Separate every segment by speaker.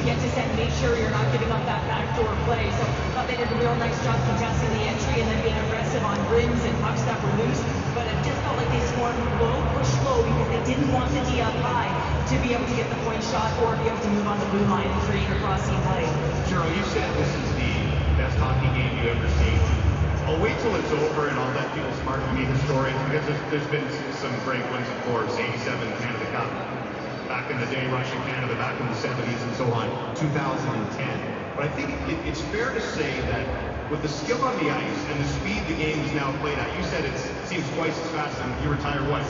Speaker 1: get to set, make sure you're not giving up that backdoor play. So I thought they did a real nice job contesting the entry and then being aggressive on rims and pucks that were loose. But it just felt like they scored low, push low, because they didn't want the D up high to be able to get the point shot or be able to move on the blue line and create a crossing play.
Speaker 2: Cheryl, you said this is the best hockey game you've ever seen. I'll wait till it's over and I'll let people smart to me historians, because there's been some great ones, of course. 87 Canada Cup, back in the day, Russian Canada, back in the 70s and so on, 2010. But I think it's fair to say that with the skill on the ice and the speed the game is now played at, you said it seems twice as fast, and you retired, what,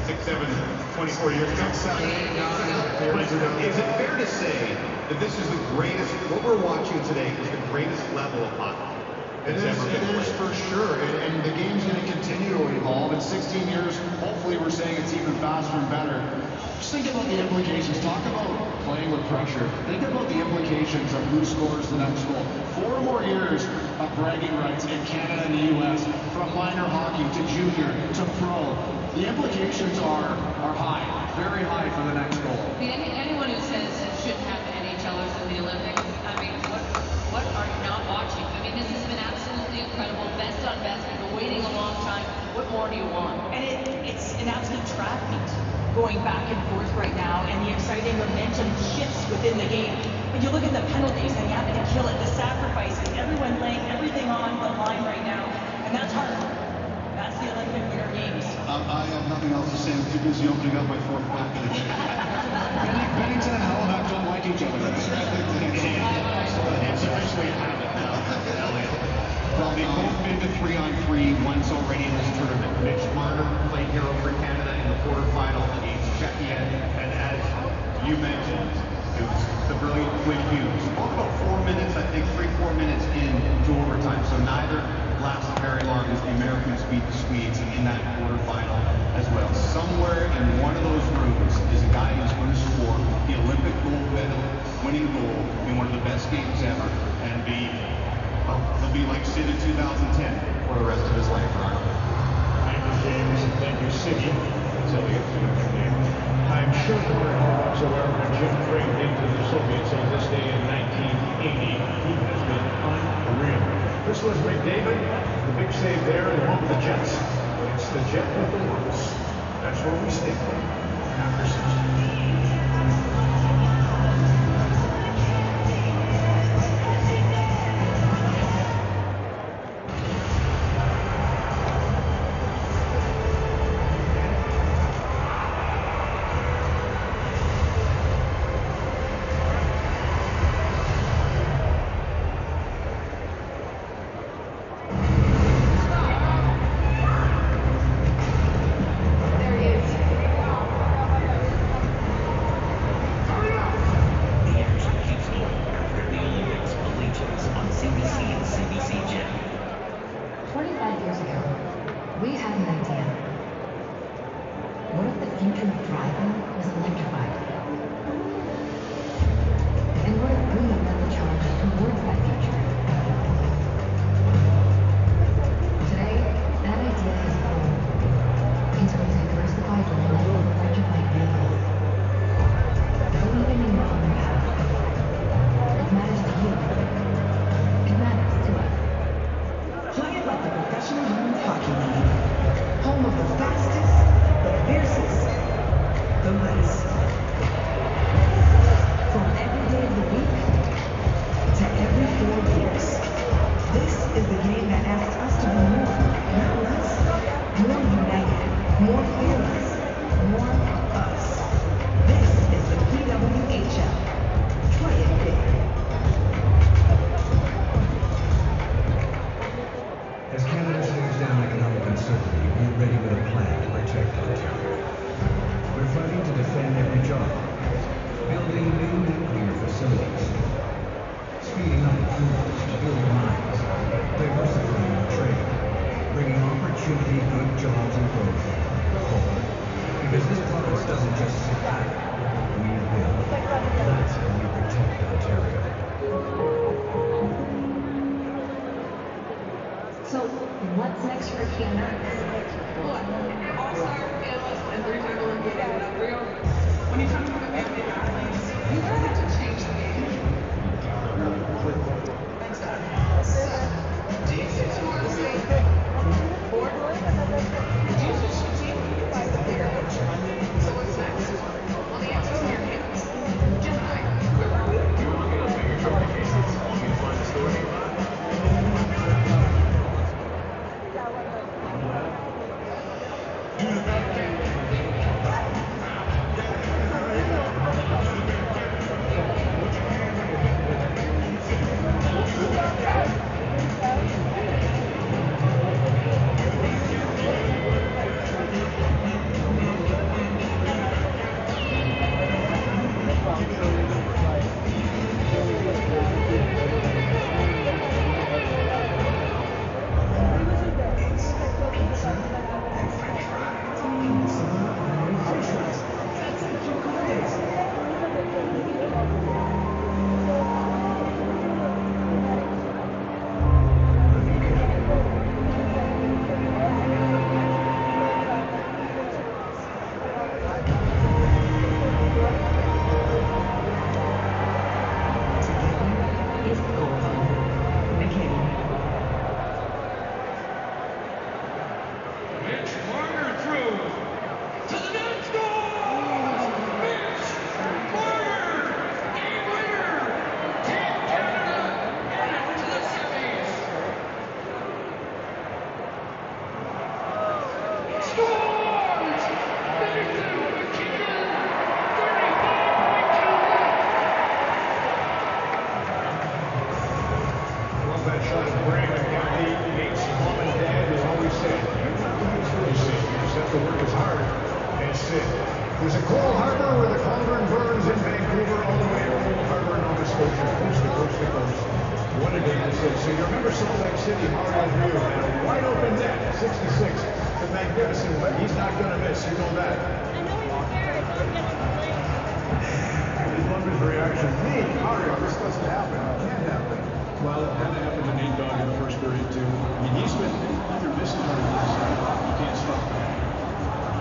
Speaker 2: 24 years ago?
Speaker 3: 7, 8, 9
Speaker 2: Is it fair to say that this is the greatest, what we're watching today is the greatest level of hockey?
Speaker 3: It is for sure, and the game's going to continue to evolve. In 16 years, hopefully we're saying it's even faster and better. Just think about the implications. Talk about playing with pressure. Think about the implications of who scores the next goal. 4 more years of bragging rights in Canada and the U.S., from minor hockey to junior to pro. The implications are high, very high for the next goal.
Speaker 4: Anyone who says it shouldn't have NHLers in the Olympics, I mean, what are you not watching? I mean, this has been absolutely incredible. Best on best. We've been waiting a long time. What more do you want?
Speaker 1: And it's an absolute track meet going back and forth right now, and the exciting momentum shifts within the game. When you look at the penalties and you have to kill it, the sacrifices, everyone laying everything on the line right now, and that's hard. That's the Olympic Winter Games.
Speaker 3: I have nothing else to say. I'm too busy opening up my 4th package. Bennington and Halifax don't like each other.
Speaker 2: It's officially a habit now.
Speaker 5: Well, they've both been to 3-on-3 once already in this tournament. Mitch Marner played hero for Canada in the quarterfinal against Czechia, and as you mentioned, it was the brilliant Quinn Hughes. About 4 minutes, I think 3-4 minutes into overtime, so neither lasted very long as the Americans beat the Swedes in that quarterfinal as well. Somewhere in one of those rooms is a guy who's going to score the Olympic gold medal winning goal in one of the best games ever, and he'll be like Sid in 2010 for the rest of his life, Ron.
Speaker 6: Thank you, James, and thank you, Siggy. That's Elliot for the name. I'm sure everyone's aware when Jim traded into the Soviets on this day in 1980. He has been unreal. This was McDavid, the big save there, and the one with the Jets. It's the Jet with the works. That's where we stick after 60.
Speaker 7: So, what's next for Canada?
Speaker 8: All-star finalist and 3-time Olympic. When you talk about family athletes, you have to change
Speaker 6: remember Salt Lake City, Mario Ryu had a wide open net, 66. The magnificent one. He's not going to miss. You know that.
Speaker 8: I know he was there. I saw him get on the plane.
Speaker 6: I just love his reaction. Me, Mario, this doesn't happen. It can't happen. Well, it had to happen to Nate Dogg in the first period, too. I mean, he's been either missing or he can't stop that.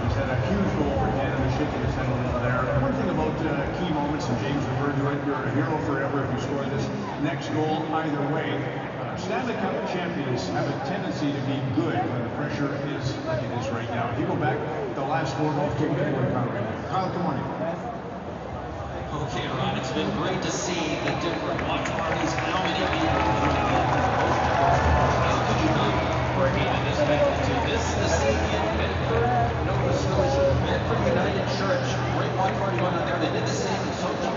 Speaker 6: He's had a huge goal for Canada, shaking his head a little there. One thing about key moments, and James referred to it, you're a hero forever if you score this next goal either way. Stanley Cup champions have a tendency to be good when the pressure is like it is right now. If you go back, the last 4 goals came from Kyle. Kyle, good morning.
Speaker 9: Okay, Ron, it's been great to see the different watch parties. How many people how could you not for a game of this magnitude? This is the city in Medford, Nova Scotia. Medford United Church. Great watch party going on there. They did the same in Sochi.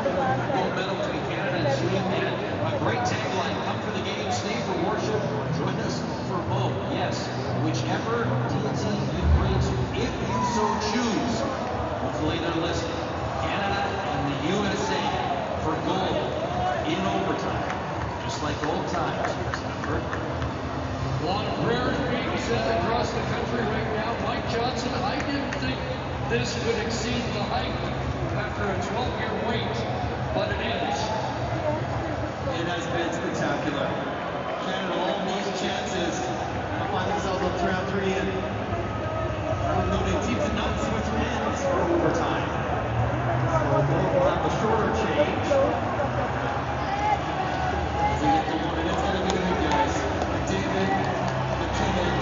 Speaker 9: Gold medal between Canada and Sweden. And a great tagline. Come for the game, stay for worship, join us for both. Yes, whichever deity you pray to, if you so choose. Hopefully they're listening. Canada and the USA for gold in overtime, just like old times.
Speaker 10: A lot of prayers being said across the country right now. Mike Johnson, I didn't think this would exceed the hype after a 12-year wait, but it is.
Speaker 11: It has been spectacular. Canada almost chances to find themselves up to round 3, and though the teams did not switch ends for overtime. So both will have a shorter change. As we get going, and it's going to be the big guys. David, McKinnon,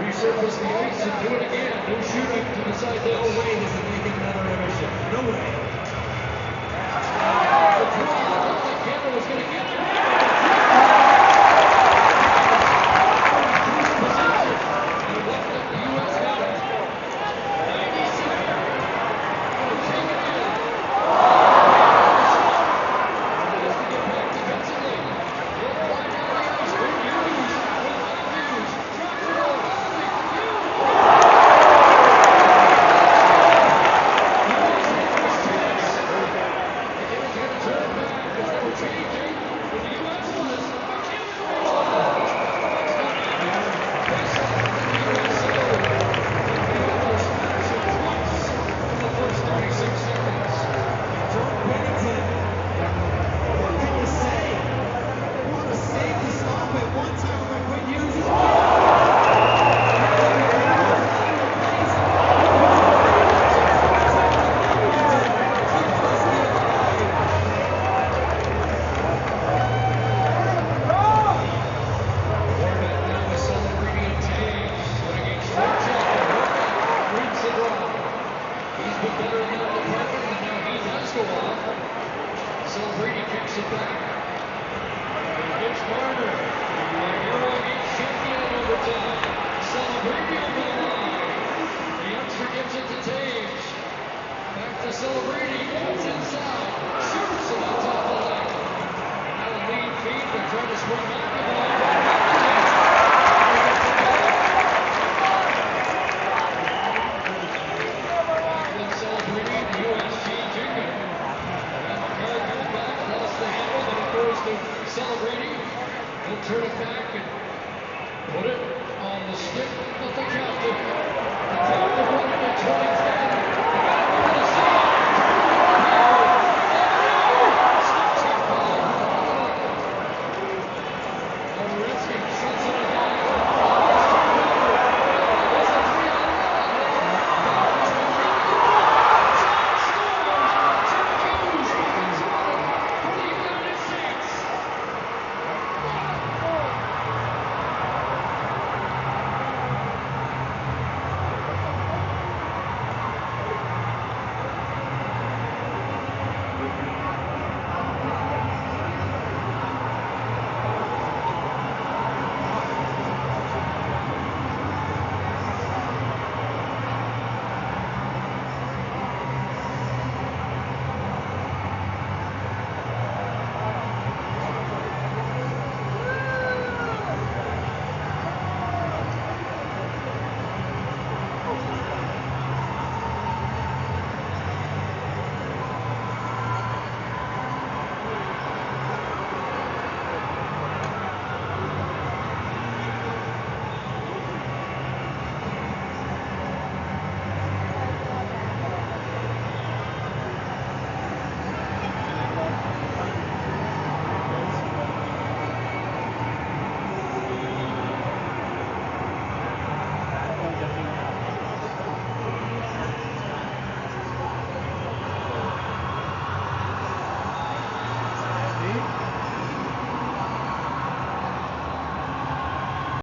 Speaker 10: resurface the ice and do it again. No shooting to decide that.
Speaker 1: No way this is making another intermission. No way.
Speaker 10: The draw. Looked like Canada was going to get there. Possession. And what the U.S. got it. 90 seconds. Going to take it in. Has to get back defensively. Look right down the ice. Good news. Drops it over. So Brady kicks it back. And gets Marner. And Euro gets champion in overtime. Celebrity on the line. The youngster gives it to Taves. Back to Celebrity. Goes inside. Shoots it on top of the line. Now a lead feed, but trying to swing back to the line. Celebrity, the U.S. changing. Celebrating, he'll turn it back and put it on the stick of the captain. The captain wanted it 2010.